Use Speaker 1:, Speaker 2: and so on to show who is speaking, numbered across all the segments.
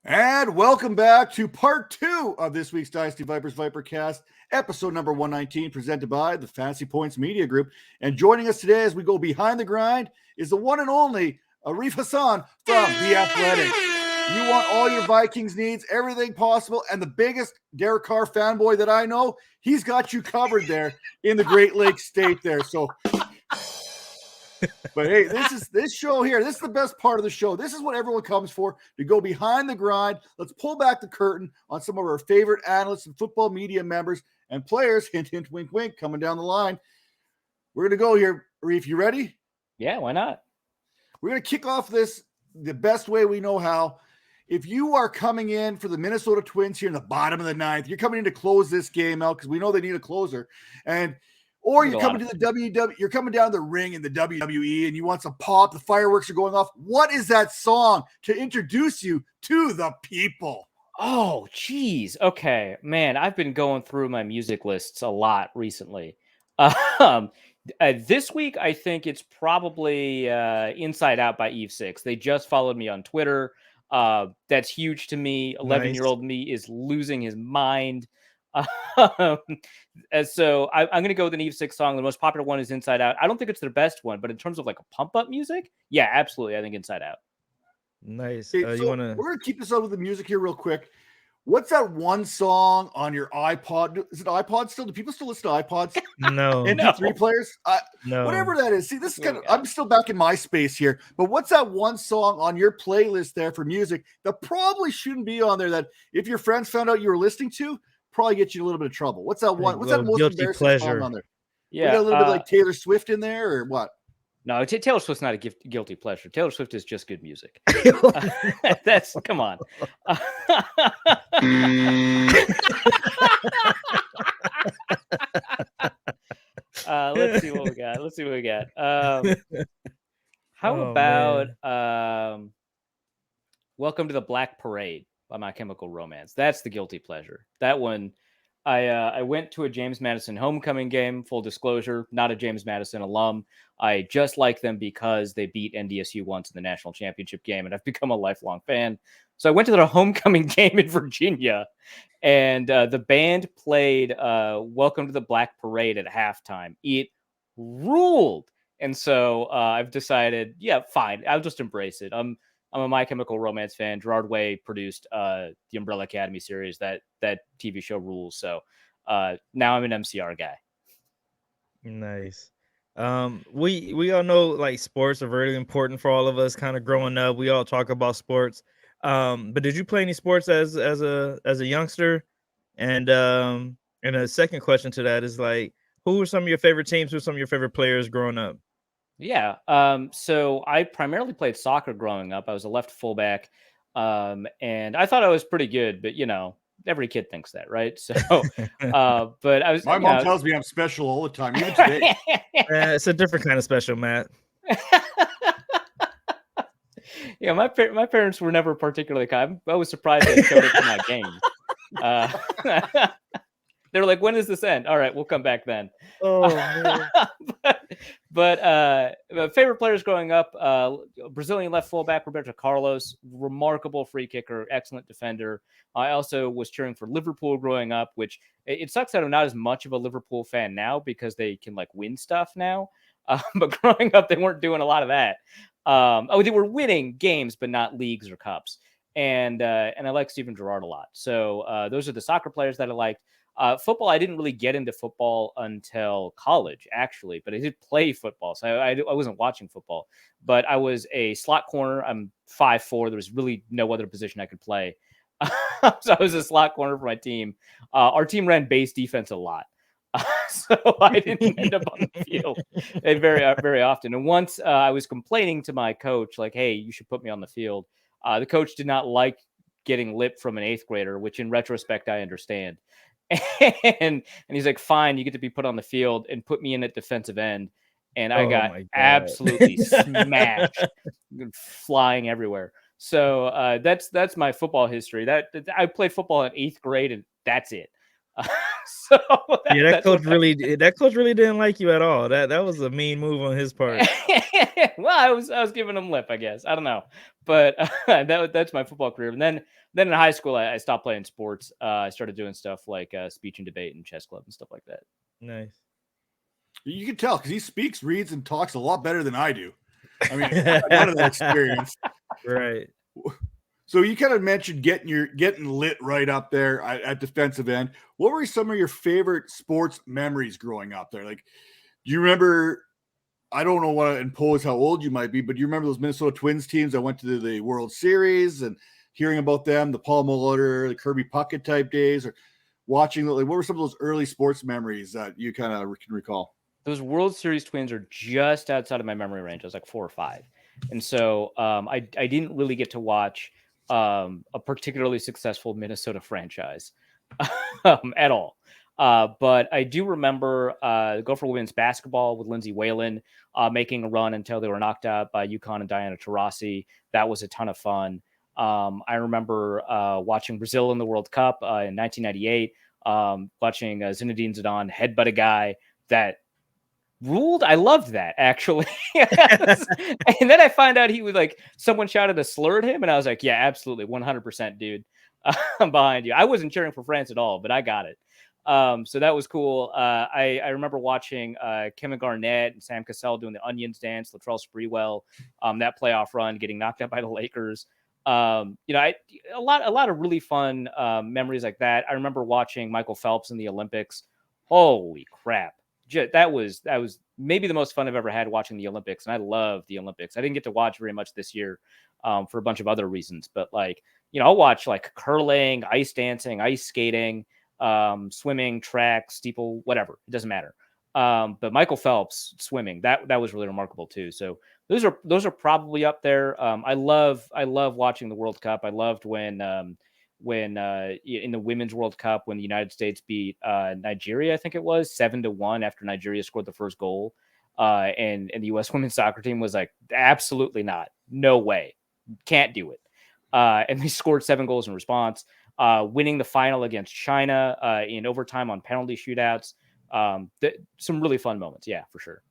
Speaker 1: And welcome back to part 2 of this week's Dynasty Vipers Vipercast, episode number 119, presented by the Fantasy Points Media Group. And joining us today as we go behind the grind is the one and only Arif Hasan from The Athletic. You want all your Vikings needs, everything possible, and the biggest Derek Carr fanboy that I know, he's got you covered there in the Great Lakes State there. So, but hey, this show here. This is the best part of the show. This is what everyone comes for, to go behind the grind. Let's pull back the curtain on some of our favorite analysts and football media members and players. Hint, hint, wink, wink, coming down the line. We're going to go here. Arif, you ready?
Speaker 2: Yeah, why not?
Speaker 1: We're going to kick off this the best way we know how. If you are coming in for the Minnesota Twins here in the bottom of the ninth, you're coming in to close this game out because we know they need a closer. Or you're coming to the WWE, you're coming down the ring in the WWE and you want some pop, the fireworks are going off. What is that song to introduce you to the people?
Speaker 2: Oh, geez. Okay, man, I've been going through my music lists a lot recently. This week, I think it's probably Inside Out by Eve 6. They just followed me on Twitter. That's huge to me. 11-year-old me is losing his mind. So I'm going to go with an Eve 6 song. The most popular one is Inside Out. I don't think it's their best one, but in terms of like a pump up music, yeah, absolutely. I think Inside Out.
Speaker 3: Nice.
Speaker 1: Okay, so we're going to keep this up with the music here real quick. What's that one song on your iPod? Is it iPod still? Do people still listen to iPods?
Speaker 3: No.
Speaker 1: MP3 players?
Speaker 3: No.
Speaker 1: Whatever that is. See, this is I'm still back in my space here. But what's that one song on your playlist there for music that probably shouldn't be on there that if your friends found out you were listening to, probably get you a little bit of trouble? What's that one? What's that most embarrassing song on there?
Speaker 2: Yeah.
Speaker 1: We got a little bit like Taylor Swift in there or what?
Speaker 2: No, Taylor Swift's not a guilty pleasure. Taylor Swift is just good music. That's come on. Let's see what we got. How about Welcome to the Black Parade by My Chemical Romance? That's the guilty pleasure. That one. I went to a James Madison homecoming game, full disclosure, not a James Madison alum. I just like them because they beat NDSU once in the national championship game, and I've become a lifelong fan. So I went to their homecoming game in Virginia, and the band played Welcome to the Black Parade at halftime. It ruled. And so I've decided, yeah, fine, I'll just embrace it. I'm a My Chemical Romance fan. Gerard Way produced the Umbrella Academy series. That TV show rules. So now I'm an MCR guy.
Speaker 3: Nice. We all know like sports are really important for all of us. Kind of growing up, we all talk about sports. But did you play any sports as a youngster? And a second question to that is like, who were some of your favorite teams? Who were some of your favorite players growing up?
Speaker 2: Yeah. So I primarily played soccer growing up. I was a left fullback. And I thought I was pretty good, but every kid thinks that, right? So, but I was.
Speaker 1: My mom tells me I'm special all the time, even today.
Speaker 3: It's a different kind of special, Matt.
Speaker 2: Yeah, my parents were never particularly kind. I was surprised they showed up to my game. They were like, "When does this end?" All right, we'll come back then.
Speaker 3: Oh, man.
Speaker 2: but favorite players growing up: Brazilian left fullback Roberto Carlos, remarkable free kicker, excellent defender. I also was cheering for Liverpool growing up, which it sucks that I'm not as much of a Liverpool fan now because they can like win stuff now. But growing up, they weren't doing a lot of that. They were winning games, but not leagues or cups. And I like Steven Gerrard a lot. So those are the soccer players that I liked. Football, I didn't really get into football until college, actually, but I did play football. So I wasn't watching football, but I was a slot corner. I'm 5'4". There was really no other position I could play. So I was a slot corner for my team. Our team ran base defense a lot. So I didn't end up on the field very, very often. And once I was complaining to my coach, like, hey, you should put me on the field. The coach did not like getting lip from an 8th grader, which in retrospect, I understand. And he's like, fine, you get to be put on the field and put me in at defensive end. And I got absolutely smashed, flying everywhere. So that's my football history. That I played football in 8th grade, and that's it. So
Speaker 3: Yeah,
Speaker 2: that's what
Speaker 3: that coach really didn't like you at all. That was a mean move on his part.
Speaker 2: well, I was giving him lip, I guess. I don't know, but that's my football career. And then in high school, I stopped playing sports. I started doing stuff like speech and debate and chess club and stuff like that.
Speaker 3: Nice.
Speaker 1: You can tell because he speaks, reads, and talks a lot better than I do. I mean, none of that experience.
Speaker 3: Right.
Speaker 1: So you kind of mentioned getting lit right up there at defensive end. What were some of your favorite sports memories growing up there? Like, do you remember? I don't know what to impose how old you might be, but do you remember those Minnesota Twins teams that went to the World Series and hearing about them, the Paul Molitor, the Kirby Puckett type days, or watching? Like, what were some of those early sports memories that you kind of can recall?
Speaker 2: Those World Series Twins are just outside of my memory range. I was like 4 or 5, and so I didn't really get to watch a particularly successful Minnesota franchise at all. But I do remember Gopher women's basketball with Lindsay Whalen making a run until they were knocked out by UConn and Diana Taurasi. That was a ton of fun. I remember watching Brazil in the World Cup in 1998, watching Zinedine Zidane headbutt a guy that ruled. I loved that, actually. And then I find out he was like, someone shouted a slur at him, and I was like, yeah, absolutely, 100%, dude. I'm behind you. I wasn't cheering for France at all, but I got it. So that was cool. I remember watching Kevin Garnett and Sam Cassell doing the Onions dance, Latrell Sprewell, that playoff run, getting knocked out by the Lakers. A lot of really fun memories like that. I remember watching Michael Phelps in the Olympics. Holy crap. That was maybe the most fun I've ever had watching the Olympics. And I love the Olympics. I didn't get to watch very much this year for a bunch of other reasons, but I'll watch like curling, ice dancing, ice skating, swimming, track, steeple, whatever. It doesn't matter. But Michael Phelps swimming, that was really remarkable too. So those are probably up there. I love watching the World Cup. I loved when in the Women's World Cup, when the United States beat Nigeria, I think it was 7-1 after Nigeria scored the first goal. And the U.S. women's soccer team was like, absolutely not. No way. Can't do it. And they scored 7 goals in response, winning the final against China in overtime on penalty shootouts. Some really fun moments. Yeah, for sure.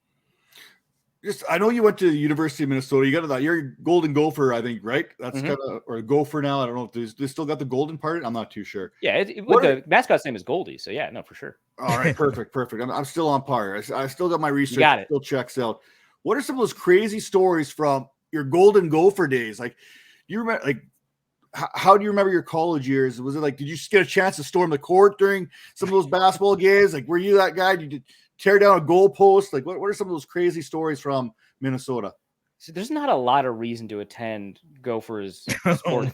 Speaker 1: I know you went to the University of Minnesota. You got that. You're a Golden Gopher, I think, right? That's kind of, or a Gopher now. I don't know if they still got the Golden part. I'm not too sure.
Speaker 2: Yeah, the mascot's name is Goldie. So yeah, no, for sure.
Speaker 1: All right, perfect. I'm still on par. I still got my research.
Speaker 2: You got it.
Speaker 1: Still checks out. What are some of those crazy stories from your Golden Gopher days? Like, you remember, like, how do you remember your college years? Was it like, did you just get a chance to storm the court during some of those basketball games? Like, were you that guy? Did you tear down a goalpost? Like, what are some of those crazy stories from Minnesota?
Speaker 2: So there's not a lot of reason to attend Gophers sport,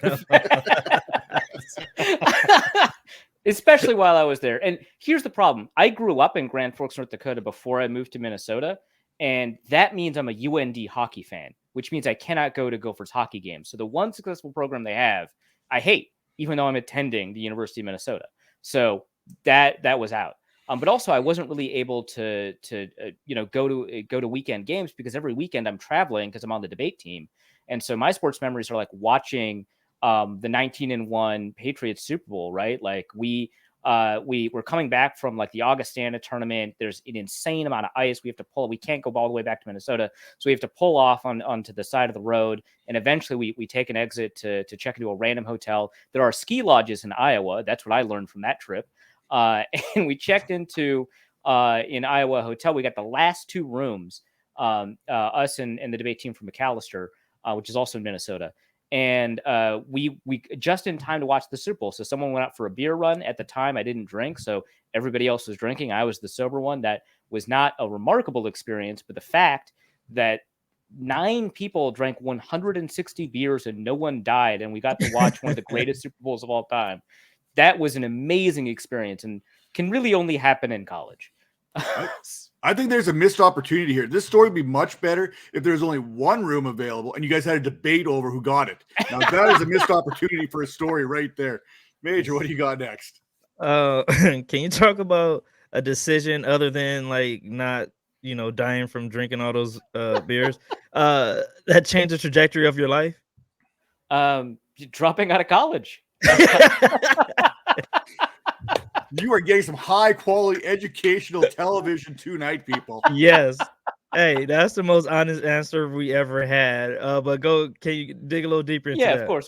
Speaker 2: especially while I was there. And here's the problem. I grew up in Grand Forks, North Dakota before I moved to Minnesota. And that means I'm a UND hockey fan, which means I cannot go to Gophers hockey games. So the one successful program they have, I hate, even though I'm attending the University of Minnesota. So that was out. But also, I wasn't really able to go to weekend games because every weekend I'm traveling because I'm on the debate team, and so my sports memories are like watching the 19-1 Patriots Super Bowl. Right, like we were coming back from like the Augustana tournament. There's an insane amount of ice. We have to pull. We can't go all the way back to Minnesota, so we have to pull off onto the side of the road. And eventually, we take an exit to check into a random hotel. There are ski lodges in Iowa. That's what I learned from that trip. And we checked into in Iowa hotel. We got the last 2 rooms, us and the debate team from McAllister, which is also in Minnesota. And we just in time to watch the Super Bowl. So someone went out for a beer run. At the time, I didn't drink, so everybody else was drinking. I was the sober one. That was not a remarkable experience, but the fact that 9 people drank 160 beers and no one died, and we got to watch one of the greatest Super Bowls of all time. That was an amazing experience and can really only happen in college.
Speaker 1: I think there's a missed opportunity here. This story would be much better if there's only one room available and you guys had a debate over who got it. Now, that is a missed opportunity for a story right there. Major, what do you got next?
Speaker 3: Can you talk about a decision other than like not, dying from drinking all those beers that changed the trajectory of your life?
Speaker 2: Dropping out of college.
Speaker 1: You are getting some high quality educational television tonight, people.
Speaker 3: Yes. Hey, that's the most honest answer we ever had. But can you dig a little deeper into
Speaker 2: Yeah,
Speaker 3: that?
Speaker 2: of course.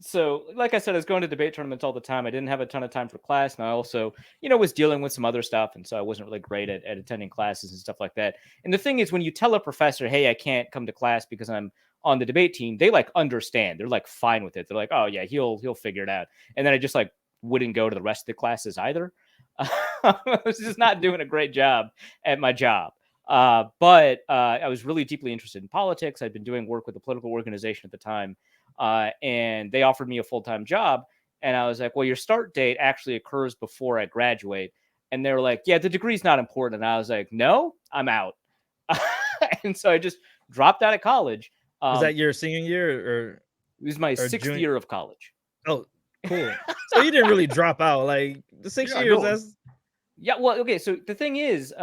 Speaker 2: So like I said, I was going to debate tournaments all the time. I didn't have a ton of time for class, and I also, was dealing with some other stuff, and so I wasn't really great at attending classes and stuff like that. And the thing is, when you tell a professor, "Hey, I can't come to class because I'm on the debate team," they like understand. They're like fine with it. They're like, "Oh yeah, he'll figure it out." And then I just like wouldn't go to the rest of the classes either. I was just not doing a great job at my job. But I was really deeply interested in politics. I'd been doing work with a political organization at the time, and they offered me a full-time job. And I was like, well, your start date actually occurs before I graduate. And they were like, yeah, the degree's not important. And I was like, no, I'm out. And so I just dropped out of college.
Speaker 3: Was that your senior year
Speaker 2: It was my sixth
Speaker 3: junior?
Speaker 2: year of college.
Speaker 3: Oh, cool. So you didn't really drop out. Like the 6 years, that's...
Speaker 2: Yeah, well, okay. So the thing is,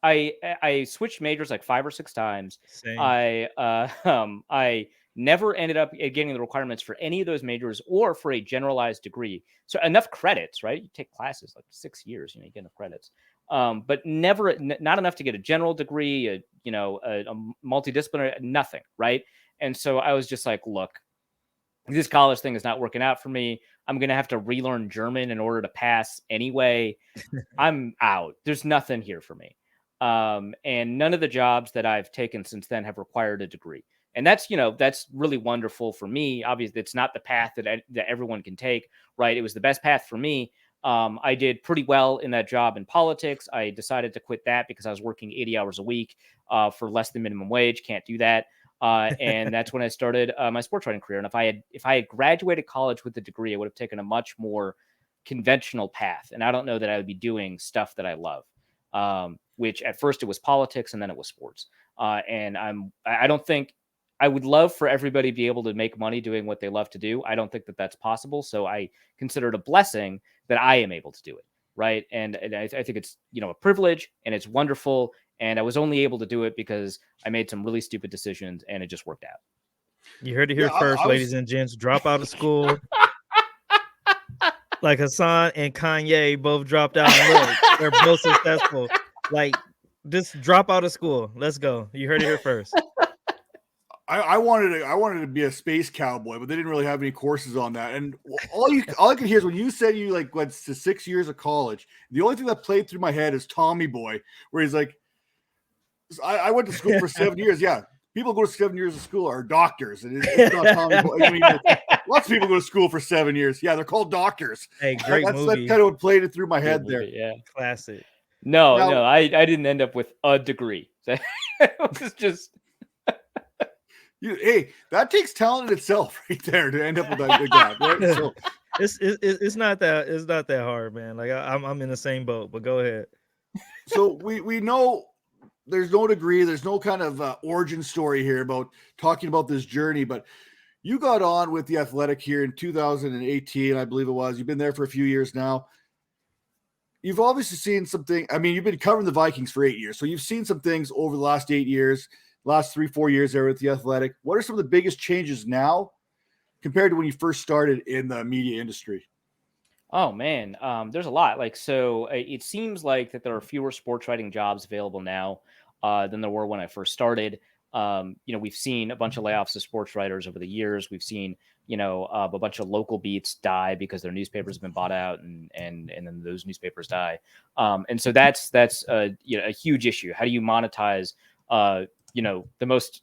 Speaker 2: I switched majors like 5 or 6 times.
Speaker 3: Same.
Speaker 2: I never ended up getting the requirements for any of those majors or for a generalized degree. So enough credits, right? You take classes like 6 years, you get enough credits. But not enough to get a general degree, a multidisciplinary, nothing, right? And so I was just like, look, this college thing is not working out for me. I'm going to have to relearn German in order to pass anyway. I'm out. There's nothing here for me. And none of the jobs that I've taken since then have required a degree. And that's really wonderful for me. Obviously, it's not the path that everyone can take, right? It was the best path for me. I did pretty well in that job in politics. I decided to quit that because I was working 80 hours a week for less than minimum wage. Can't do that. And that's when I started my sports writing career. And if I had graduated college with a degree, I would have taken a much more conventional path. And I don't know that I would be doing stuff that I love, which at first it was politics and then it was sports. And I don't think I would love for everybody to be able to make money doing what they love to do. I don't think that that's possible. So I consider it a blessing that I am able to do it. Right. And I think it's, a privilege and it's wonderful. And I was only able to do it because I made some really stupid decisions and it just worked out.
Speaker 3: You heard it here first, ladies and gents. Drop out of school. Like Hasan and Kanye both dropped out. And look, they're both successful. Like, just drop out of school. Let's go. You heard it here first.
Speaker 1: I wanted to be a space cowboy, but they didn't really have any courses on that. And all I could hear is when you said you like went to 6 years of college, the only thing that played through my head is Tommy Boy, where he's like, I went to school for 7 years. Yeah, people go to 7 years of school are doctors, and it's not Tommy Boy. I mean, lots of people go to school for 7 years. Yeah, they're called doctors.
Speaker 3: Hey, great movie.
Speaker 1: That's kind of what played it through my head there.
Speaker 2: Yeah,
Speaker 3: classic.
Speaker 2: No, I didn't end up with a degree. It was just.
Speaker 1: Hey, that takes talent in itself, right there, to end up with that. Right? So,
Speaker 3: it's not that hard, man. Like I'm in the same boat, but go ahead.
Speaker 1: So we know there's no degree, there's no kind of origin story here about talking about this journey, but you got on with the Athletic here in 2018, I believe it was. You've been there for a few years now. You've obviously seen something. I mean, you've been covering the Vikings for 8 years, so you've seen some things over the last 8 years. Last 3-4 years there with the Athletic. What are some of the biggest changes now compared to when you first started in the media industry?
Speaker 2: Oh man, there's a lot. So it seems like that there are fewer sports writing jobs available now than there were when I first started. We've seen a bunch of layoffs of sports writers over the years. We've seen, a bunch of local beats die because their newspapers have been bought out and then those newspapers die. And so that's a huge issue. How do you monetize the most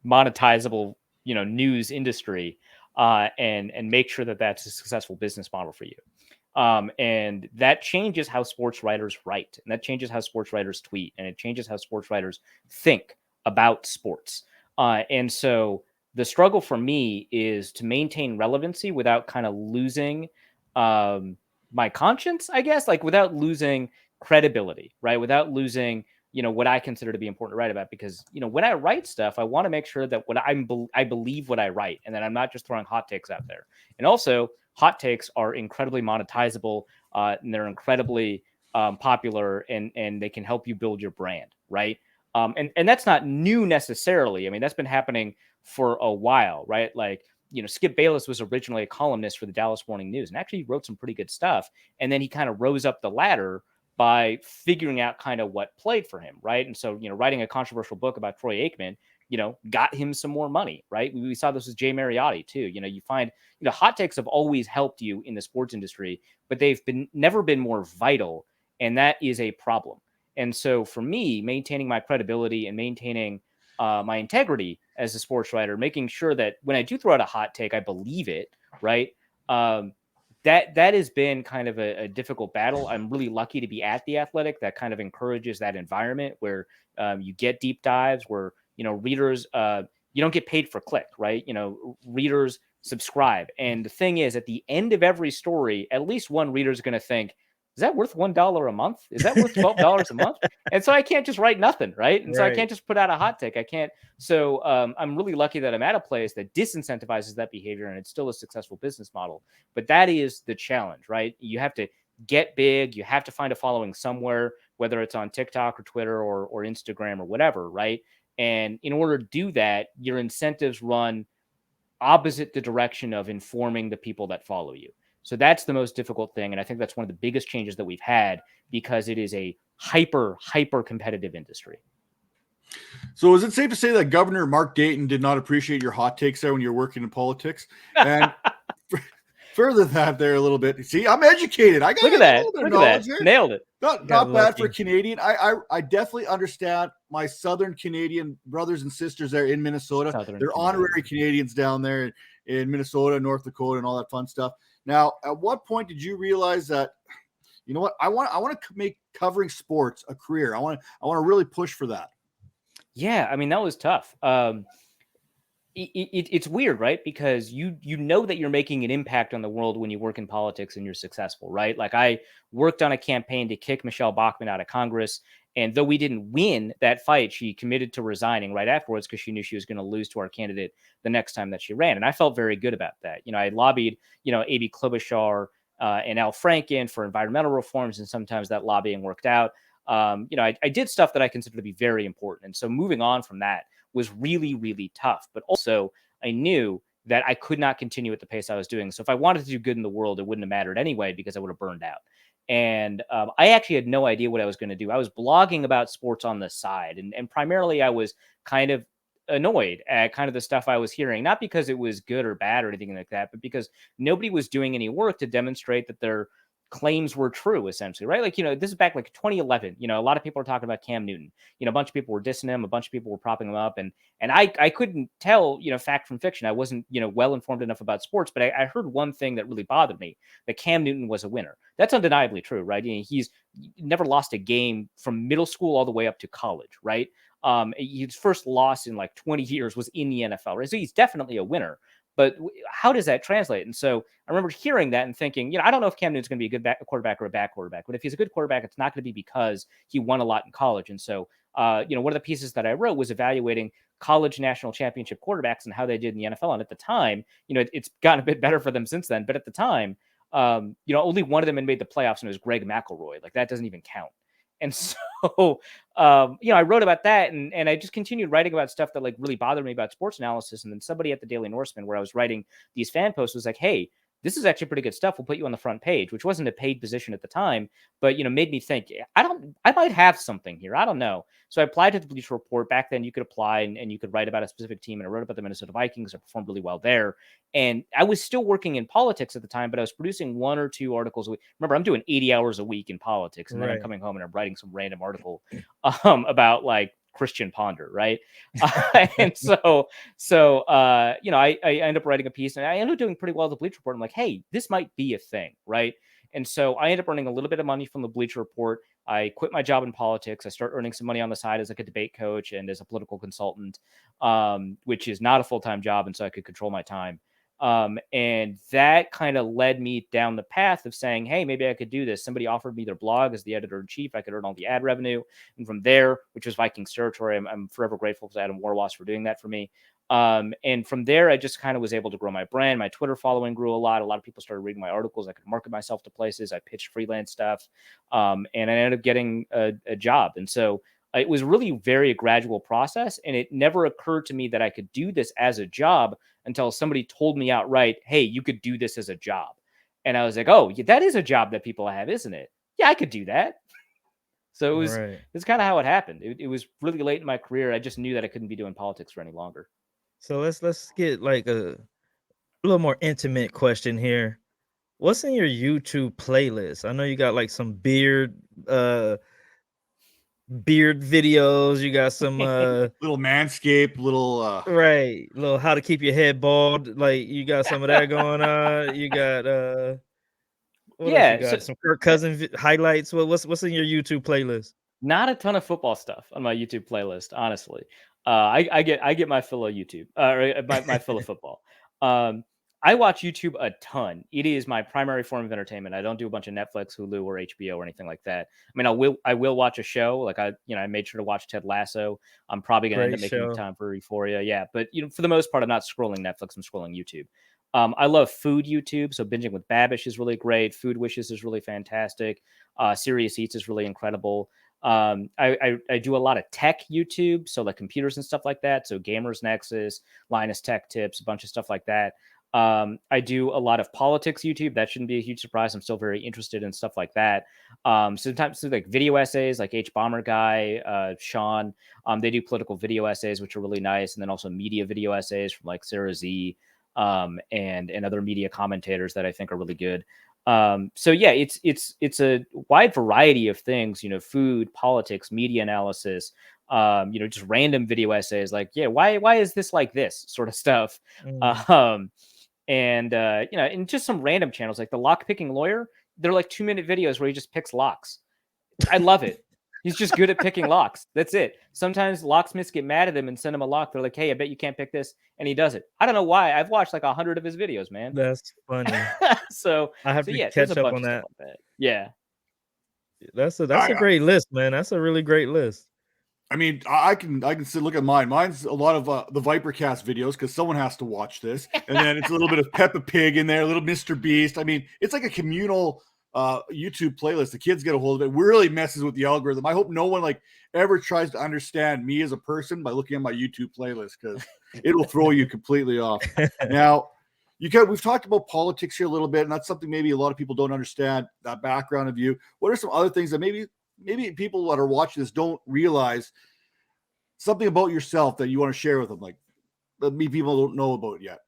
Speaker 2: monetizable, news industry, and make sure that that's a successful business model for you. And that changes how sports writers write, and that changes how sports writers tweet, and it changes how sports writers think about sports. And so the struggle for me is to maintain relevancy without kind of losing my conscience, I guess, like without losing credibility, right? Without losing what I consider to be important to write about, because, when I write stuff, I want to make sure that I believe what I write and that I'm not just throwing hot takes out there. And also hot takes are incredibly monetizable, and they're incredibly popular, and they can help you build your brand. Right. And that's not new necessarily. I mean, that's been happening for a while, right? Like, Skip Bayless was originally a columnist for the Dallas Morning News and actually wrote some pretty good stuff. And then he kind of rose up the ladder by figuring out kind of what played for him, right? And so, writing a controversial book about Troy Aikman, got him some more money, right? We saw this with Jay Mariotti too. You find, hot takes have always helped you in the sports industry, but they've never been more vital. And that is a problem. And so for me, maintaining my credibility and maintaining my integrity as a sports writer, making sure that when I do throw out a hot take, I believe it, right? That has been kind of a difficult battle. I'm really lucky to be at The Athletic. That kind of encourages that environment where you get deep dives, where readers, you don't get paid for click, right? Readers subscribe. And the thing is, at the end of every story, at least one reader is going to think, is that worth $1 a month? Is that worth $12 a month? And so I can't just write nothing, right? And so I can't just put out a hot take. I can't. So I'm really lucky that I'm at a place that disincentivizes that behavior, and it's still a successful business model. But that is the challenge, right? You have to get big. You have to find a following somewhere, whether it's on TikTok or Twitter or Instagram or whatever, right? And in order to do that, your incentives run opposite the direction of informing the people that follow you. So that's the most difficult thing. And I think that's one of the biggest changes that we've had, because it is a hyper competitive industry.
Speaker 1: So is it safe to say that Governor Mark Dayton did not appreciate your hot takes there when you're working in politics? And further that there a little bit. See, I'm educated. I got
Speaker 2: Look at that.
Speaker 1: Look at that.
Speaker 2: Nailed it.
Speaker 1: Not bad for Canadian. I definitely understand my Southern Canadian brothers and sisters there in Minnesota. They're honorary Canadians down there in Minnesota, North Dakota, and all that fun stuff. Now, at what point did you realize that, you know what, I want to make covering sports a career? I want to really push for that.
Speaker 2: Yeah, I mean, that was tough. It's weird, right? Because you know that you're making an impact on the world when you work in politics and you're successful, right? Like, I worked on a campaign to kick Michelle Bachmann out of Congress. And though we didn't win that fight, she committed to resigning right afterwards because she knew she was going to lose to our candidate the next time that she ran. And I felt very good about that. I lobbied, A.B. Klobuchar and Al Franken for environmental reforms. And sometimes that lobbying worked out. I did stuff that I consider to be very important. And so moving on from that was really, really tough. But also I knew that I could not continue at the pace I was doing. So if I wanted to do good in the world, it wouldn't have mattered anyway, because I would have burned out. And I actually had no idea what I was going to do. I was blogging about sports on the side. And primarily I was kind of annoyed at kind of the stuff I was hearing, not because it was good or bad or anything like that, but because nobody was doing any work to demonstrate that their claims were true, essentially, right? Like, this is back like 2011. A lot of people are talking about Cam Newton. A bunch of people were dissing him. A bunch of people were propping him up. And I couldn't tell, fact from fiction. I wasn't, well informed enough about sports, but I heard one thing that really bothered me, that Cam Newton was a winner. That's undeniably true, right? He's never lost a game from middle school all the way up to college, right? His first loss in like 20 years was in the NFL, right? So he's definitely a winner. But how does that translate? And so I remember hearing that and thinking, I don't know if Cam Newton's going to be a good quarterback or a bad quarterback, but if he's a good quarterback, it's not going to be because he won a lot in college. And so, one of the pieces that I wrote was evaluating college national championship quarterbacks and how they did in the NFL. And at the time, it's gotten a bit better for them since then. But at the time, only one of them had made the playoffs, and it was Greg McElroy. Like, that doesn't even count. And so, I wrote about that, and I just continued writing about stuff that like really bothered me about sports analysis. And then somebody at the Daily Norseman, where I was writing these fan posts, was like, "Hey, this is actually pretty good stuff. We'll put you on the front page," which wasn't a paid position at the time, but made me think, I might have something here. I don't know. So I applied to the Bleacher Report. Back then, you could apply and you could write about a specific team. And I wrote about the Minnesota Vikings. I performed really well there. And I was still working in politics at the time, but I was producing 1 or 2 articles a week. Remember, I'm doing 80 hours a week in politics, and then I'm coming home and I'm writing some random article about like Christian Ponder, right? And so I end up writing a piece, and I ended up doing pretty well at the Bleacher Report. I'm like, hey, this might be a thing, right? And so I ended up earning a little bit of money from the Bleacher Report. I quit my job in politics. I started earning some money on the side as like a debate coach and as a political consultant, which is not a full-time job, and so I could control my time. And that kind of led me down the path of saying, hey, maybe I could do this. Somebody offered me their blog as the editor-in-chief. I could earn all the ad revenue. And from there, which was Vikings territory, I'm forever grateful to Adam Warwas for doing that for me. And from there, I just kind of was able to grow my brand. My Twitter following grew a lot. A lot of people started reading my articles. I could market myself to places. I pitched freelance stuff. And I ended up getting a job. And so It was really very gradual process, and it never occurred to me that I could do this as a job until somebody told me outright, hey, you could do this as a job. And I was like, oh, yeah, that is a job that people have, isn't it? Yeah, I could do that. So
Speaker 3: Right.
Speaker 2: it's kind of how it happened. It was really late in my career. I just knew that I couldn't be doing politics for any longer.
Speaker 3: So let's get like a little more intimate question here. What's in your YouTube playlist? I know you got like some beard videos. You got some
Speaker 1: Little Manscaped, little
Speaker 3: right, little how to keep your head bald. Like you got some of that going on. You got what else you
Speaker 2: Yeah, so
Speaker 3: got? Some Kirk Cousins highlights. What's in your YouTube playlist?
Speaker 2: not a ton of football stuff on my YouTube playlist, honestly. I get my fill of YouTube, or my fill of football. Um, I watch YouTube a ton. It is my primary form of entertainment. I don't do a bunch of Netflix, Hulu, or HBO or anything like that. I mean, I will watch a show. Like I made sure to watch Ted Lasso. I'm probably gonna end
Speaker 3: Great
Speaker 2: up making
Speaker 3: show.
Speaker 2: time for Euphoria. Yeah, but for the most part, I'm not scrolling Netflix. I'm scrolling YouTube. I love food YouTube. So binging with Babish is really great. Food Wishes is really fantastic. Serious Eats is really incredible. I do a lot of tech YouTube, so like computers and stuff like that. So Gamers Nexus, Linus Tech Tips, a bunch of stuff like that. I do a lot of politics YouTube. That shouldn't be a huge surprise. I'm still very interested in stuff like that. Sometimes like video essays, like H Bomber Guy, Sean. They do political video essays, which are really nice, and then also media video essays from like Sarah Z, and other media commentators that I think are really good. So yeah, it's a wide variety of things, food, politics, media analysis, just random video essays like, yeah, why is this like this sort of stuff.
Speaker 3: Mm.
Speaker 2: And just some random channels like the Lock Picking Lawyer. They're like 2-minute videos where he just picks locks. I love it. He's just good at picking locks. That's it. Sometimes locksmiths get mad at him and send him a lock. They're like, hey, I bet you can't pick this. And he does it. I don't know why. I've watched like 100 of his videos, man.
Speaker 3: That's funny.
Speaker 2: so
Speaker 3: I have
Speaker 2: so
Speaker 3: to
Speaker 2: yeah, there's a
Speaker 3: catch up
Speaker 2: bunch
Speaker 3: on
Speaker 2: of stuff
Speaker 3: that.
Speaker 2: like that. Yeah.
Speaker 3: That's a
Speaker 1: I,
Speaker 3: great list, man. That's a really great list.
Speaker 1: I mean, I can sit look at mine. Mine's a lot of the Vipercast videos because someone has to watch this, and then it's a little bit of Peppa Pig in there, a little Mr. Beast. I mean, it's like a communal YouTube playlist. The kids get a hold of it. Really messes with the algorithm. I hope no one like ever tries to understand me as a person by looking at my YouTube playlist because it will throw you completely off. Now, we've talked about politics here a little bit, and that's something maybe a lot of people don't understand that background of you. What are some other things that maybe people that are watching this don't realize something about yourself that you want to share with them, like that maybe people don't know about yet?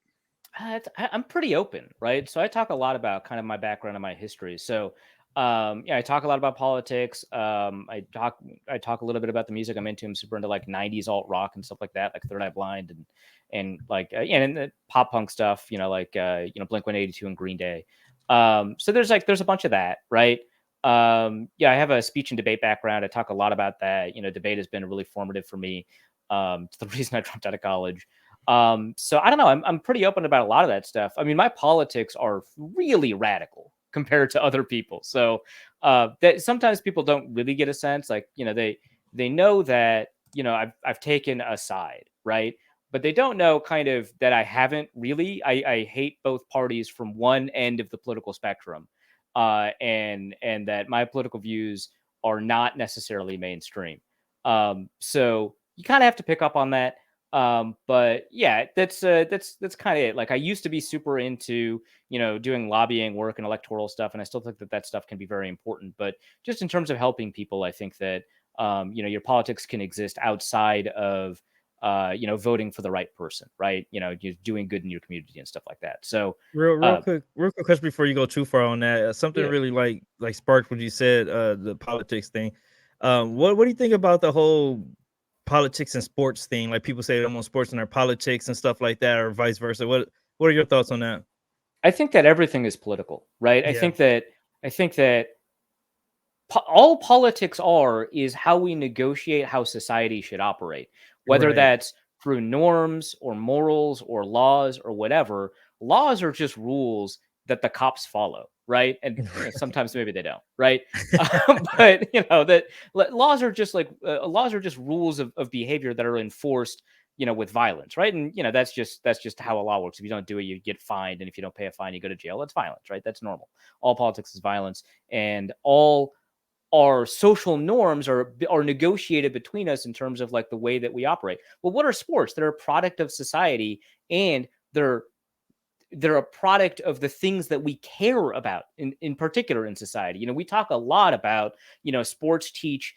Speaker 2: I'm pretty open, right? So I talk a lot about kind of my background and my history. So I talk a lot about politics. I talk a little bit about the music I'm into. I'm super into like 90s alt rock and stuff like that, like Third Eye Blind and like and the pop punk stuff, like Blink-182 and Green Day. So there's a bunch of that, right? I have a speech and debate background. I talk a lot about that. Debate has been really formative for me. It's the reason I dropped out of college. So I don't know. I'm pretty open about a lot of that stuff. I mean, my politics are really radical compared to other people. So that sometimes people don't really get a sense, like, they know that, I've taken a side, right? But they don't know kind of that I haven't really. I hate both parties from one end of the political spectrum. And that my political views are not necessarily mainstream. So you kind of have to pick up on that. But yeah, that's kind of it. Like I used to be super into, doing lobbying work and electoral stuff. And I still think that stuff can be very important, but just in terms of helping people, I think that, your politics can exist outside of, voting for the right person, right? You're doing good in your community and stuff like that. So
Speaker 3: Real quick question before you go too far on that. Something
Speaker 2: yeah,
Speaker 3: really like sparked what you said, the politics thing. What do you think about the whole politics and sports thing? Like people say they don't want sports in their politics and stuff like that, or vice versa. What are your thoughts on that?
Speaker 2: I think that everything is political, right?
Speaker 3: Yeah.
Speaker 2: I think that all politics is how we negotiate how society should operate, whether
Speaker 3: Right.
Speaker 2: that's through norms or morals or laws or whatever. Laws are just rules that the cops follow, right? And sometimes maybe they don't, right? But that laws are just like laws are just rules of behavior that are enforced, with violence, right? And that's just how a law works. If you don't do it, you get fined, and if you don't pay a fine, you go to jail. That's violence, right? That's normal. All politics is violence, and all our social norms are negotiated between us in terms of like the way that we operate. Well, what are sports? They're a product of society, and they're a product of the things that we care about in particular in society. We talk a lot about, sports teach,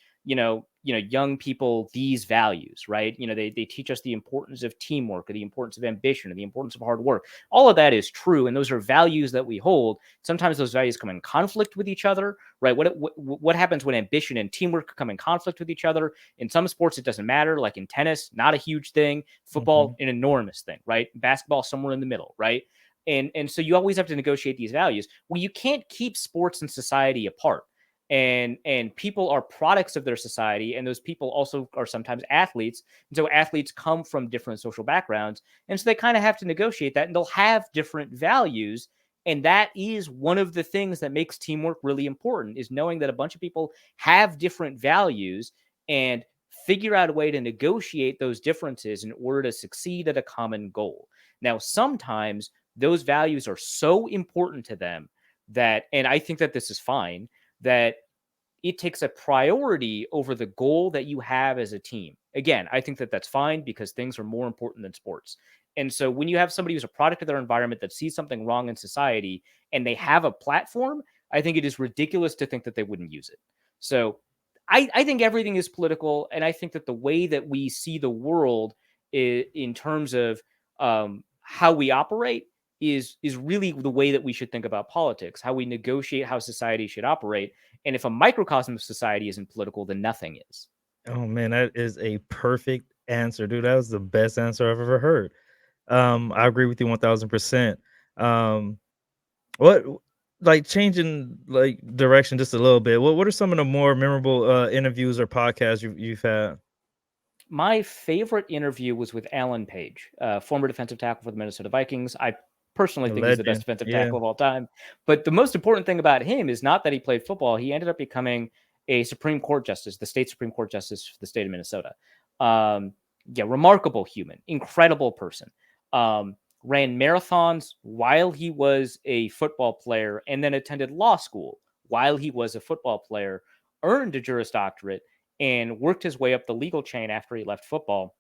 Speaker 2: young people these values, right? They teach us the importance of teamwork, or the importance of ambition, or the importance of hard work. All of that is true. And those are values that we hold. Sometimes those values come in conflict with each other, right? What happens when ambition and teamwork come in conflict with each other? In some sports, it doesn't matter. Like in tennis, not a huge thing. Football, an enormous thing, right? Basketball, somewhere in the middle, right? And so you always have to negotiate these values. Well, you can't keep sports and society apart. And people are products of their society, and those people also are sometimes athletes. And so athletes come from different social backgrounds, and so they kind of have to negotiate that, and they'll have different values. And that is one of the things that makes teamwork really important, is knowing that a bunch of people have different values and figure out a way to negotiate those differences in order to succeed at a common goal. Now, sometimes those values are so important to them that, and I think that this is fine, that it takes a priority over the goal that you have as a team. Again, I think that that's fine, because things are more important than sports. And so when you have somebody who's a product of their environment that sees something wrong in society and they have a platform, I think it is ridiculous to think that they wouldn't use it. So I think everything is political. And I think that the way that we see the world in terms of how we operate is really the way that we should think about politics, how we negotiate how society should operate. And if a microcosm of society isn't political, then nothing is.
Speaker 3: Oh man, that is a perfect answer, dude. That was the best answer I've ever heard. I agree with you 1000%. What like changing like direction just a little bit. What are some of the more memorable interviews or podcasts you've had?
Speaker 2: My favorite interview was with Alan Page, former defensive tackle for the Minnesota Vikings. I personally think he's the best defensive tackle of all time. But the most important thing about him is not that he played football. He ended up becoming a Supreme Court justice, the state Supreme Court justice for the state of Minnesota. Remarkable human, incredible person. Ran marathons while he was a football player, and then attended law school while he was a football player, earned a Juris Doctorate, and worked his way up the legal chain after he left football,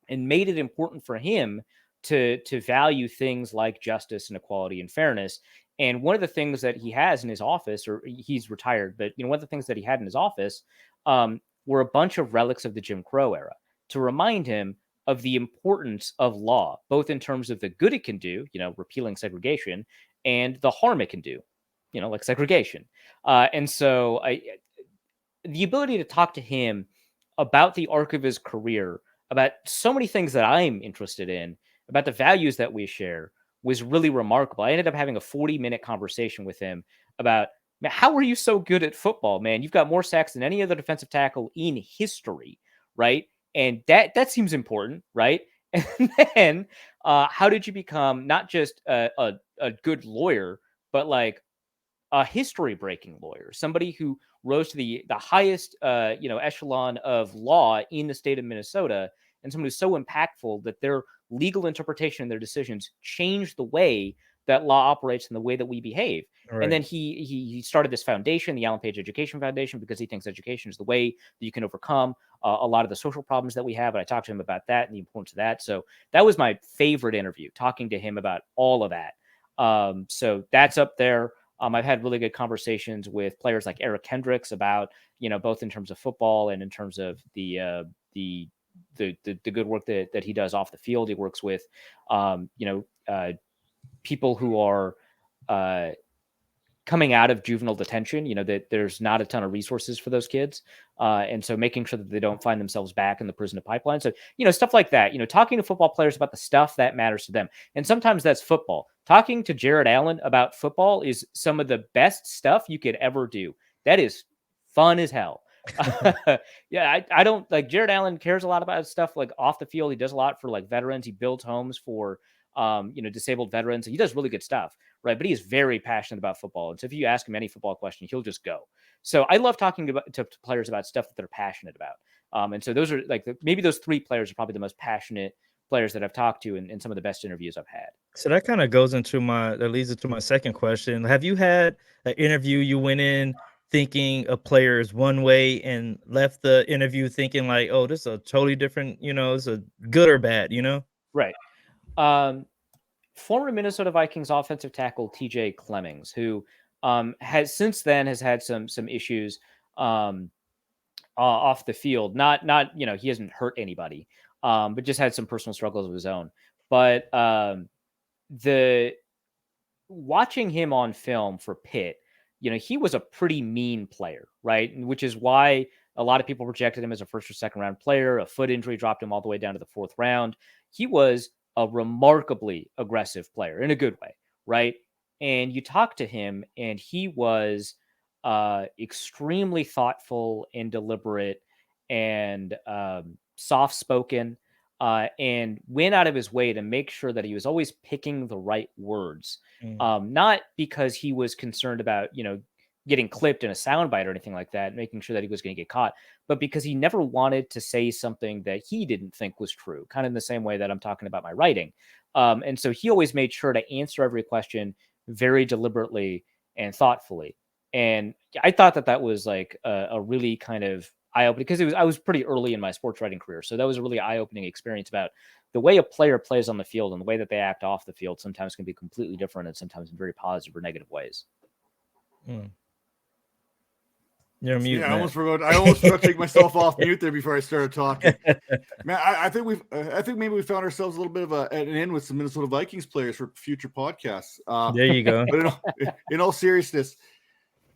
Speaker 2: and made it important for him to value things like justice and equality and fairness. And one of the things that he has in his office, or he's retired, but one of the things that he had in his office were a bunch of relics of the Jim Crow era to remind him of the importance of law, both in terms of the good it can do, repealing segregation, and the harm it can do, like segregation. And so the ability to talk to him about the arc of his career, about so many things that I'm interested in, about the values that we share, was really remarkable. I ended up having a 40-minute conversation with him about, man, how are you so good at football, man? You've got more sacks than any other defensive tackle in history, right? And that seems important, right? And then how did you become not just a good lawyer, but like a history-breaking lawyer, somebody who rose to the highest echelon of law in the state of Minnesota, and someone who's so impactful that their legal interpretation and their decisions change the way that law operates and the way that we behave. Right. And then he started this foundation, the Alan Page Education Foundation, because he thinks education is the way that you can overcome a lot of the social problems that we have. And I talked to him about that and the importance of that. So that was my favorite interview, talking to him about all of that. So that's up there. I've had really good conversations with players like Eric Hendricks about, both in terms of football and in terms of the good work that he does off the field. He works with, people who are coming out of juvenile detention, that there's not a ton of resources for those kids. And so making sure that they don't find themselves back in the prison of pipeline. So, stuff like that, talking to football players about the stuff that matters to them. And sometimes that's football. Talking to Jared Allen about football is some of the best stuff you could ever do. That is fun as hell. Yeah, I don't like Jared Allen cares a lot about stuff like off the field. He does a lot for like veterans. He builds homes for disabled veterans. He does really good stuff, right? But he is very passionate about football. And so if you ask him any football question, he'll just go. So I love talking to players about stuff that they're passionate about. And so those are like maybe those three players are probably the most passionate players that I've talked to in some of the best interviews I've had.
Speaker 3: So that kind of leads into my second question. Have you had an interview you went in thinking a player is one way and left the interview thinking like, oh, this is a totally different, it's a good or bad,
Speaker 2: Right. Former Minnesota Vikings offensive tackle TJ Clemmings, who has since then has had some issues off the field. Not he hasn't hurt anybody, but just had some personal struggles of his own. But the watching him on film for Pitt, he was a pretty mean player, right? Which is why a lot of people projected him as a first or second round player. A foot injury dropped him all the way down to the 4th round. He was a remarkably aggressive player in a good way, right? And you talk to him, and he was extremely thoughtful and deliberate and soft spoken, and went out of his way to make sure that he was always picking the right words. Not because he was concerned about, getting clipped in a soundbite or anything like that, making sure that he was going to get caught, but because he never wanted to say something that he didn't think was true, kind of in the same way that I'm talking about my writing. And so he always made sure to answer every question very deliberately and thoughtfully. And I thought that was like a really kind of eye-opening, because I was pretty early in my sports writing career. So that was a really eye-opening experience about the way a player plays on the field and the way that they act off the field sometimes can be completely different, and sometimes in very positive or negative ways.
Speaker 3: You're mute,
Speaker 1: I almost forgot to take myself off mute there before I started talking. Man, I think maybe we found ourselves a little bit of an in with some Minnesota Vikings players for future podcasts.
Speaker 3: There you go.
Speaker 1: But in all seriousness,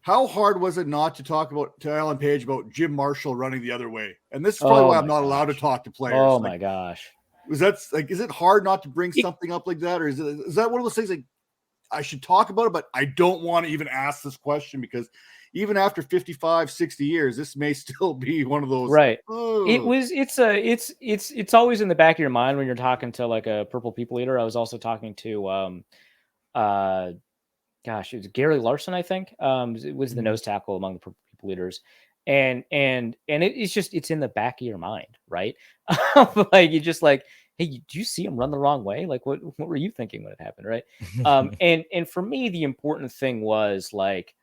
Speaker 1: how hard was it not to talk to Alan Page about Jim Marshall running the other way? And this is probably why I'm not allowed to talk to players.
Speaker 2: Oh my gosh.
Speaker 1: Is it hard not to bring something up like that? Or is that one of those things like I should talk about it, but I don't want to even ask this question, because even after 55, 60 years, this may still be one of those.
Speaker 2: Right.
Speaker 1: Oh.
Speaker 2: It's always in the back of your mind when you're talking to like a Purple People Eater. I was also talking to, it was Gary Larson, I think. It was the nose tackle among the Purple People Eaters. And it's in the back of your mind, right? Like, you just like, hey, did you see him run the wrong way? Like, what were you thinking when it happened, right? And for me, the important thing was like,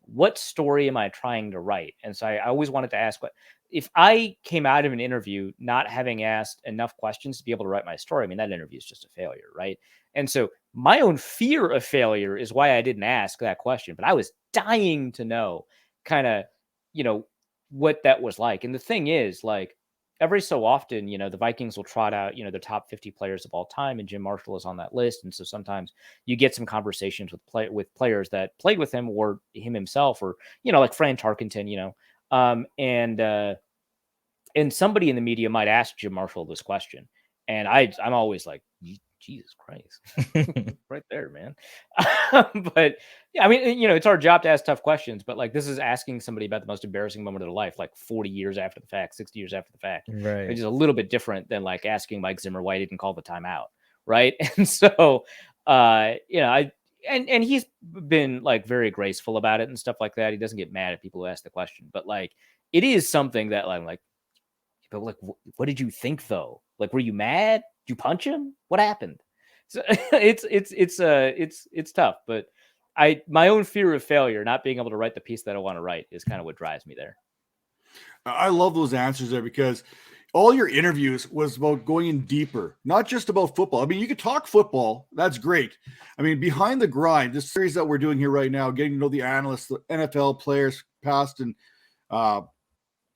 Speaker 2: what story am I trying to write? And so I always wanted to ask, if I came out of an interview not having asked enough questions to be able to write my story, I mean, that interview is just a failure, right? And so my own fear of failure is why I didn't ask that question, but I was dying to know kind of, what that was like. And the thing is, like, every so often, the Vikings will trot out, the top 50 players of all time, and Jim Marshall is on that list. And so sometimes you get some conversations with players that played with him or him himself, or, like Fran Tarkenton, and somebody in the media might ask Jim Marshall this question. And I'm always like, Jesus Christ, right there, man. But yeah, I mean, it's our job to ask tough questions, but like, this is asking somebody about the most embarrassing moment of their life, like 40 years after the fact, 60 years after the fact,
Speaker 3: right?
Speaker 2: Which is a little bit different than like asking Mike Zimmer why he didn't call the timeout, right? And so, and he's been like very graceful about it and stuff like that. He doesn't get mad at people who ask the question, but like, it is something that I'm like, but like, what did you think though? Like, were you mad? Did you punch him? What happened? So it's tough, but my own fear of failure, not being able to write the piece that I want to write, is kind of what drives me there.
Speaker 1: I love those answers there, because all your interviews was about going in deeper, not just about football. I mean, you could talk football. That's great. I mean, behind the grind, this series that we're doing here right now, getting to know the analysts, the NFL players, past and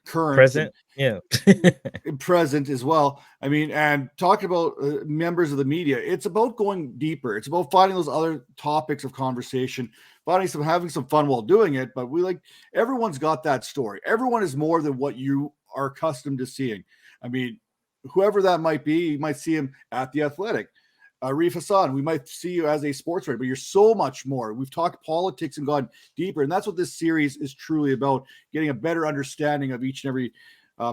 Speaker 1: current,
Speaker 3: present,
Speaker 1: present as well. I mean, and talking about members of the media, it's about going deeper. It's about finding those other topics of conversation, having some fun while doing it. But everyone's got that story. Everyone is more than what you are accustomed to seeing. I mean, whoever that might be, you might see him at the Athletic. Arif Hasan, we might see you as a sports writer, but you're so much more. We've talked politics and gone deeper, and that's what this series is truly about, getting a better understanding of each and every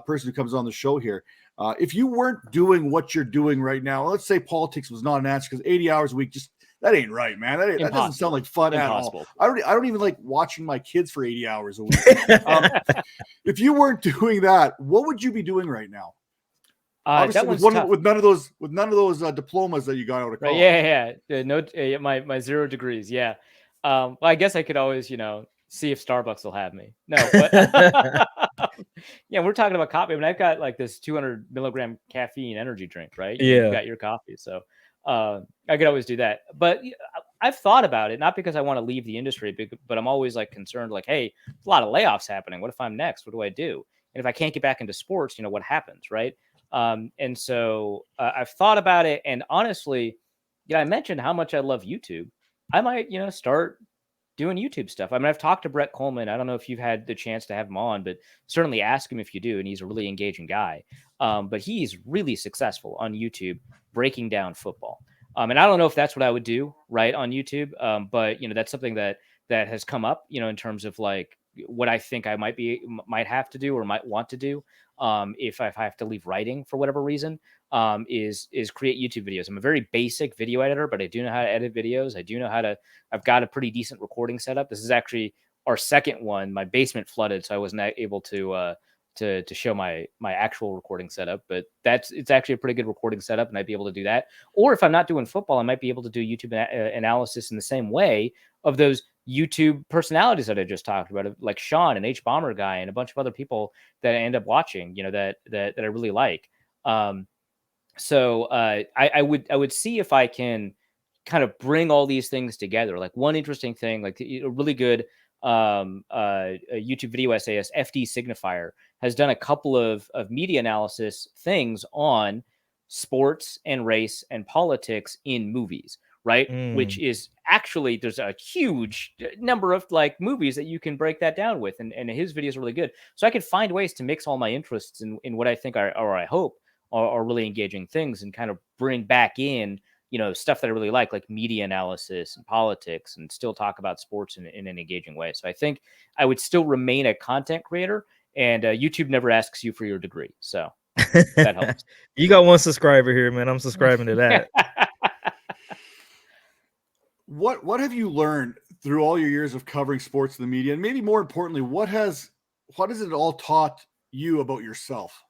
Speaker 1: person who comes on the show here. If you weren't doing what you're doing right now, let's say politics was not an answer, because 80 hours a week, just that ain't right, man. That doesn't sound like fun at all. I don't even like watching my kids for 80 hours a week. If you weren't doing that, what would you be doing right now? Obviously, with none of those diplomas that you got out of college.
Speaker 2: Right, yeah. No, my 0 degrees. Yeah. Well, I guess I could always, see if Starbucks will have me. No, but yeah, we're talking about coffee. I mean, I've got like this 200 milligram caffeine energy drink, right? You've
Speaker 3: Yeah.
Speaker 2: got your coffee, so I could always do that. But I've thought about it, not because I want to leave the industry, but I'm always like concerned, like, hey, there's a lot of layoffs happening. What if I'm next? What do I do? And if I can't get back into sports, what happens, right? And so I've thought about it, and honestly, I mentioned how much I love YouTube. I might, start doing YouTube stuff. I mean, I've talked to Brett Coleman. I don't know if you've had the chance to have him on, but certainly ask him if you do. And he's a really engaging guy. But he's really successful on YouTube breaking down football. And I don't know if that's what I would do right on YouTube. But that's something that has come up, in terms of like what I think I might have to do or might want to do. If I have to leave writing for whatever reason, is create YouTube videos. I'm a very basic video editor, but I do know how to edit videos. I do know how to. I've got a pretty decent recording setup. This is actually our second one. My basement flooded, so I wasn't able to show my actual recording setup. But it's actually a pretty good recording setup, and I'd be able to do that. Or if I'm not doing football, I might be able to do YouTube analysis in the same way of those YouTube personalities that I just talked about, like Sean and H Bomber guy and a bunch of other people that I end up watching, that I really like. So I would see if I can kind of bring all these things together. Like one interesting thing, like a really good a YouTube video essayist, FD Signifier, has done a couple of media analysis things on sports and race and politics in movies, right? Which is actually, there's a huge number of like movies that you can break that down with. And his videos are really good. So I could find ways to mix all my interests in what I think are, or I hope are really engaging things, and kind of bring back in, stuff that I really like media analysis and politics, and still talk about sports in an engaging way. So I think I would still remain a content creator, and YouTube never asks you for your degree. So that helps.
Speaker 3: You got one subscriber here, man. I'm subscribing to that.
Speaker 1: What have you learned through all your years of covering sports in the media? And maybe more importantly, what has it all taught you about yourself?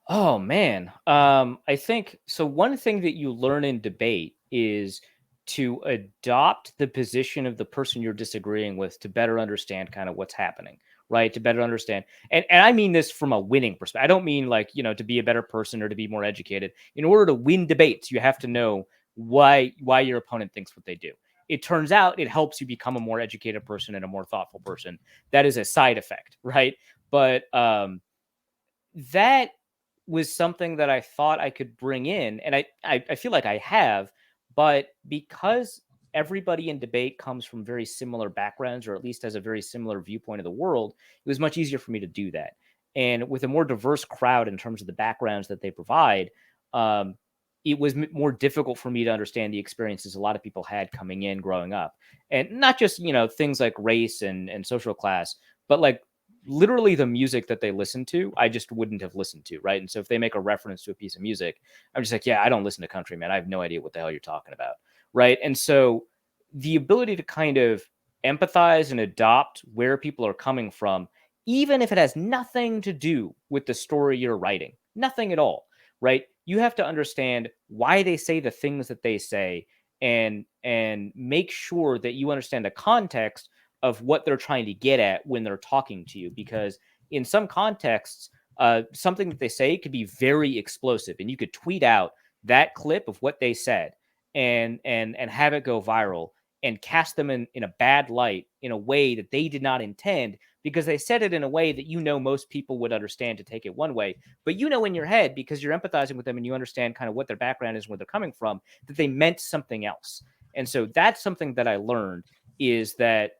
Speaker 2: Oh man. I think so. One thing that you learn in debate is to adopt the position of the person you're disagreeing with to better understand kind of what's happening, right? To better understand. And I mean this from a winning perspective. I don't mean like, to be a better person or to be more educated. In order to win debates, you have to know why your opponent thinks what they do. It turns out it helps you become a more educated person and a more thoughtful person. That is a side effect, right? But that was something that I thought I could bring in, and I feel like I have, but because everybody in debate comes from very similar backgrounds, or at least has a very similar viewpoint of the world, it was much easier for me to do that. And with a more diverse crowd in terms of the backgrounds that they provide, it was more difficult for me to understand the experiences a lot of people had coming in growing up, and not just things like race and social class, but like literally the music that they listen to, I just wouldn't have listened to, right? And so if they make a reference to a piece of music, I'm just like, yeah, I don't listen to country, man. I have no idea what the hell you're talking about, right? And so the ability to kind of empathize and adopt where people are coming from, even if it has nothing to do with the story you're writing, nothing at all, right? You have to understand why they say the things that they say, and make sure that you understand the context of what they're trying to get at when they're talking to you. Because in some contexts, something that they say could be very explosive, and you could tweet out that clip of what they said and have it go viral and cast them in a bad light in a way that they did not intend, because they said it in a way that most people would understand to take it one way. But in your head, because you're empathizing with them and you understand kind of what their background is, where they're coming from, that they meant something else. And so that's something that I learned, is that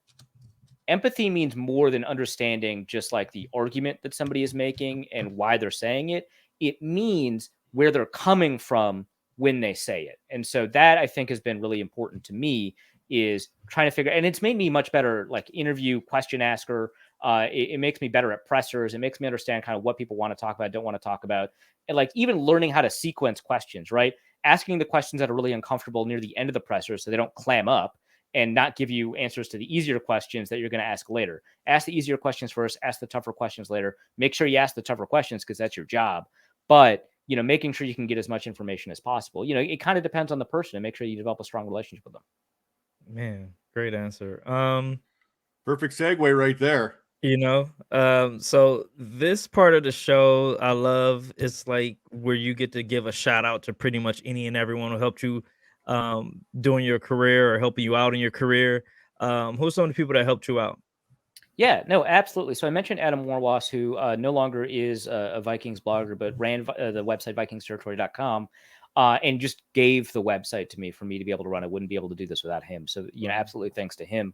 Speaker 2: empathy means more than understanding just like the argument that somebody is making and why they're saying it. It means where they're coming from when they say it. And so that, I think, has been really important to me, is trying to figure, and it's made me much better, like interview question asker. It makes me better at pressers. It makes me understand kind of what people want to talk about, don't want to talk about. And like even learning how to sequence questions, right? Asking the questions that are really uncomfortable near the end of the presser so they don't clam up, and not give you answers to the easier questions that you're going to ask later. Ask the easier questions first, ask the tougher questions later. Make sure you ask the tougher questions, because that's your job. But, making sure you can get as much information as possible. It kind of depends on the person, and make sure you develop a strong relationship with them.
Speaker 3: Man, great answer.
Speaker 1: Perfect segue right there.
Speaker 3: So this part of the show I love. It's like where you get to give a shout out to pretty much any and everyone who helped you during your career or helping you out in your career. Who's some of the people that helped you out?
Speaker 2: Yeah, no, absolutely. So I mentioned Adam Warwas, who no longer is a Vikings blogger, but ran the website VikingsTerritory.com and just gave the website to me for me to be able to run. I wouldn't be able to do this without him. So, absolutely thanks to him.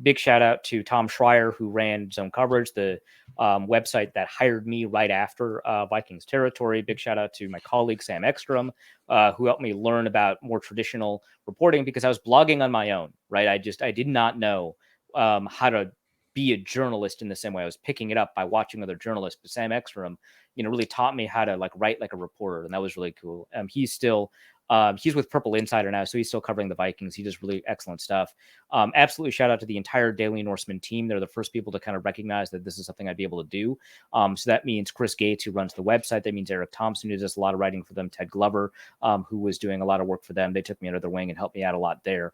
Speaker 2: Big shout out to Tom Schreier, who ran Zone Coverage, the website that hired me right after Vikings Territory. Big shout out to my colleague, Sam Ekstrom, who helped me learn about more traditional reporting because I was blogging on my own, right? I did not know how to be a journalist in the same way. I was picking it up by watching other journalists, but Sam Ekstrom, really taught me how to write like a reporter. And that was really cool. He's still, he's with Purple Insider now. So he's still covering the Vikings. He does really excellent stuff. Absolutely shout out to the entire Daily Norseman team. They're the first people to kind of recognize that this is something I'd be able to do. So that means Chris Gates, who runs the website. That means Eric Thompson, who does a lot of writing for them. Ted Glover, who was doing a lot of work for them. They took me under their wing and helped me out a lot there.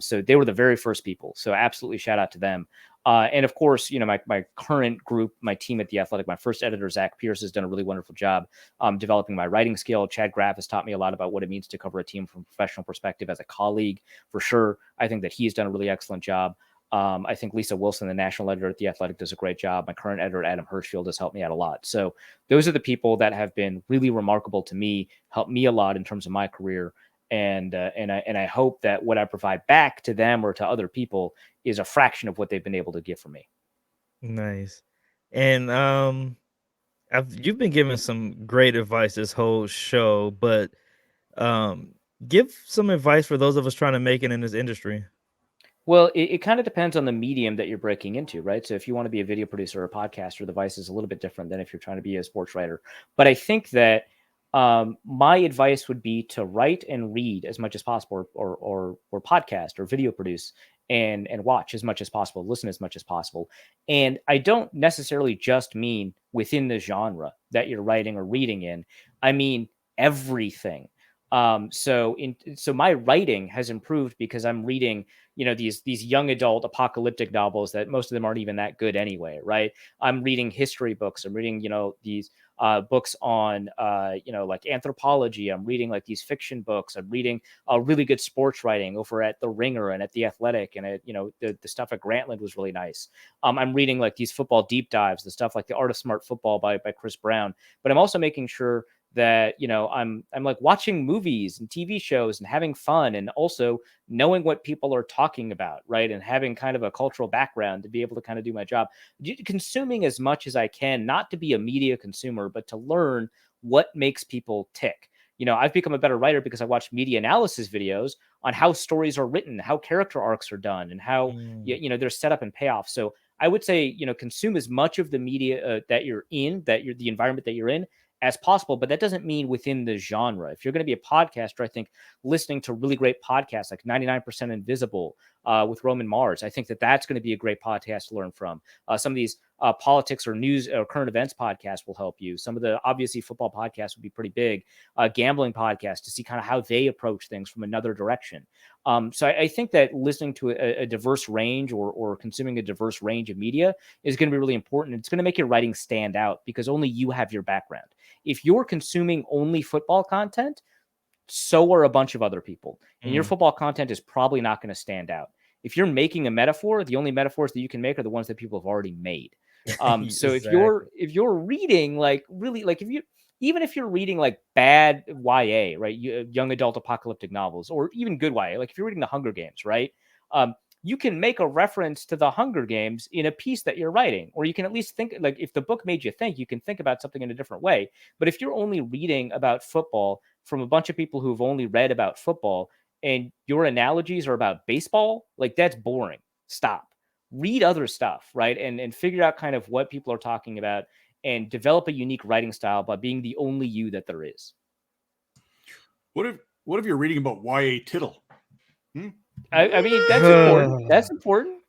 Speaker 2: So they were the very first people. So absolutely shout out to them. And of course, my current group, my team at The Athletic, my first editor, Zach Pierce, has done a really wonderful job developing my writing skill. Chad Graff has taught me a lot about what it means to cover a team from a professional perspective as a colleague, for sure. I think that he's done a really excellent job. I think Lisa Wilson, the national editor at The Athletic, does a great job. My current editor, Adam Hirschfield, has helped me out a lot. So those are the people that have been really remarkable to me, helped me a lot in terms of my career. And I hope that what I provide back to them or to other people is a fraction of what they've been able to give for me.
Speaker 3: Nice. And you've been giving some great advice this whole show, but give some advice for those of us trying to make it in this industry.
Speaker 2: Well, it kind of depends on the medium that you're breaking into, right? So if you want to be a video producer or a podcaster, the advice is a little bit different than if you're trying to be a sports writer. But I think that my advice would be to write and read as much as possible, or podcast or video produce and watch as much as possible, listen as much as possible. And I don't necessarily just mean within the genre that you're writing or reading in. I mean everything. So my writing has improved because I'm reading, these young adult apocalyptic novels that most of them aren't even that good anyway, right? I'm reading history books. I'm reading, these books on, like anthropology. I'm reading like these fiction books. I'm reading really good sports writing over at The Ringer and at The Athletic, and at, the stuff at Grantland was really nice. I'm reading like these football deep dives, the stuff like The Art of Smart Football by Chris Brown. But I'm also making sure that I'm like watching movies and TV shows and having fun, and also knowing what people are talking about, right? And having kind of a cultural background to be able to kind of do my job, consuming as much as I can, not to be a media consumer, but to learn what makes people tick. I've become a better writer because I watch media analysis videos on how stories are written, how character arcs are done, and how they're set up and payoff. So I would say, consume as much of the media that you're in, the environment that you're in, as possible, but that doesn't mean within the genre. If you're going to be a podcaster, I think listening to really great podcasts like 99% Invisible with Roman Mars, I think that that's going to be a great podcast to learn from. Some of these politics or news or current events podcasts will help you. Some of the obviously football podcasts would be pretty big. Gambling podcasts to see kind of how they approach things from another direction. So I think that listening to a diverse range or consuming a diverse range of media is going to be really important. It's going to make your writing stand out because only you have your background. If you're consuming only football content, so are a bunch of other people. And your football content is probably not going to stand out. If you're making a metaphor, the only metaphors that you can make are the ones that people have already made. So if you're reading like really, like even if you're reading like bad YA, right, young adult apocalyptic novels, or even good YA, like if you're reading The Hunger Games, right, you can make a reference to the Hunger Games in a piece that you're writing, or you can at least think, like, if the book made you think, you can think about something in a different way. But if you're only reading about football from a bunch of people who've only read about football and your analogies are about baseball, like, that's boring. Stop. Read other stuff, right? And figure out kind of what people are talking about and develop a unique writing style by being the only you that there is.
Speaker 1: What if you're reading about YA Tittle?
Speaker 2: I mean, that's important. That's important.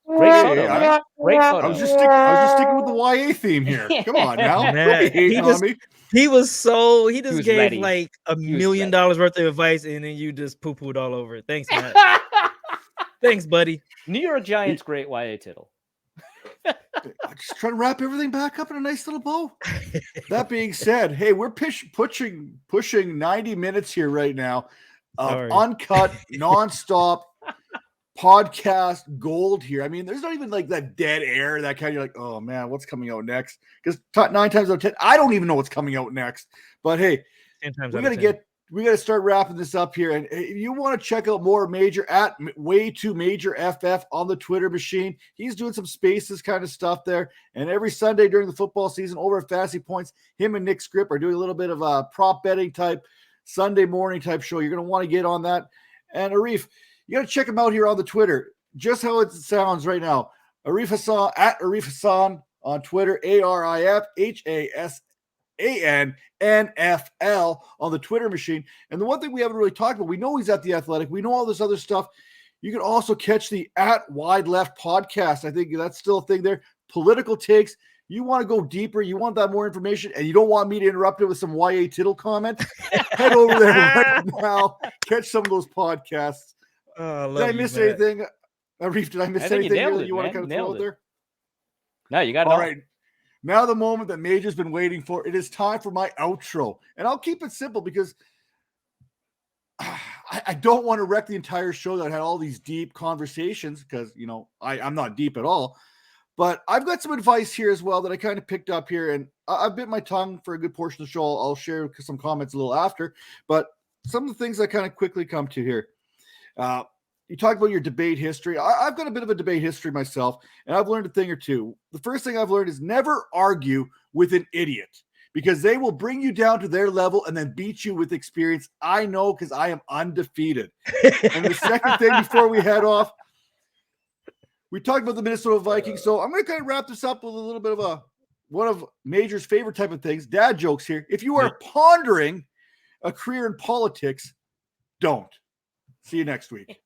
Speaker 2: Great photo, man. Great photo.
Speaker 1: I was just sticking with the YA theme here. Come on now. Don't be hating on me.
Speaker 3: He just gave
Speaker 2: ready.
Speaker 3: like $1 million worth of advice, and then you just poo-pooed all over it. Thanks, Matt. Thanks, buddy.
Speaker 2: New York Giants great YA tittle.
Speaker 1: I'm just trying to wrap everything back up in a nice little bow. That being said, hey, we're pushing 90 minutes here right now of
Speaker 3: Sorry.
Speaker 1: uncut, nonstop podcast gold here. I mean, there's not even like that dead air, that kind of like, oh man, what's coming out next? Because 9 times out of 10, I don't even know what's coming out next. But hey,
Speaker 3: 10 times
Speaker 1: we
Speaker 3: out of
Speaker 1: got
Speaker 3: 10.
Speaker 1: to start wrapping this up here. And if you want to check out more Major at Way Too Major FF on the Twitter machine, he's doing some spaces kind of stuff there. And every Sunday during the football season over at Fantasy Points, him and Nick Scripp are doing a little bit of a prop betting type Sunday morning type show. You're going to want to get on that. And Arif, you got to check him out here on the Twitter, just how it sounds right now. Arif Hasan at Arif Hasan on Twitter, ArifHasanNFL on the Twitter machine. And the one thing we haven't really talked about, we know he's at The Athletic. We know all this other stuff. You can also catch the at Wide Left podcast. I think that's still a thing there. Political takes. You want to go deeper. You want that more information, and you don't want me to interrupt it with some YA tittle comment. Head over there right now. Catch some of those podcasts. Did I miss anything? Arif, did I miss anything you want to kind of throw out there?
Speaker 2: No, you got it.
Speaker 1: All right. Now the moment that Major's been waiting for. It is time for my outro. And I'll keep it simple because I don't want to wreck the entire show that had all these deep conversations because, you know, I'm not deep at all. But I've got some advice here as well that I kind of picked up here. And I bit my tongue for a good portion of the show. I'll share some comments a little after. But some of the things I kind of quickly come to here. You talk about your debate history. I've got a bit of a debate history myself, and I've learned a thing or two. The first thing I've learned is never argue with an idiot because they will bring you down to their level and then beat you with experience. I know because I am undefeated. And the second thing before we head off, we talked about the Minnesota Vikings. So I'm going to kind of wrap this up with a little bit of one of Major's favorite type of things, dad jokes here. If you are pondering a career in politics, don't. See you next week.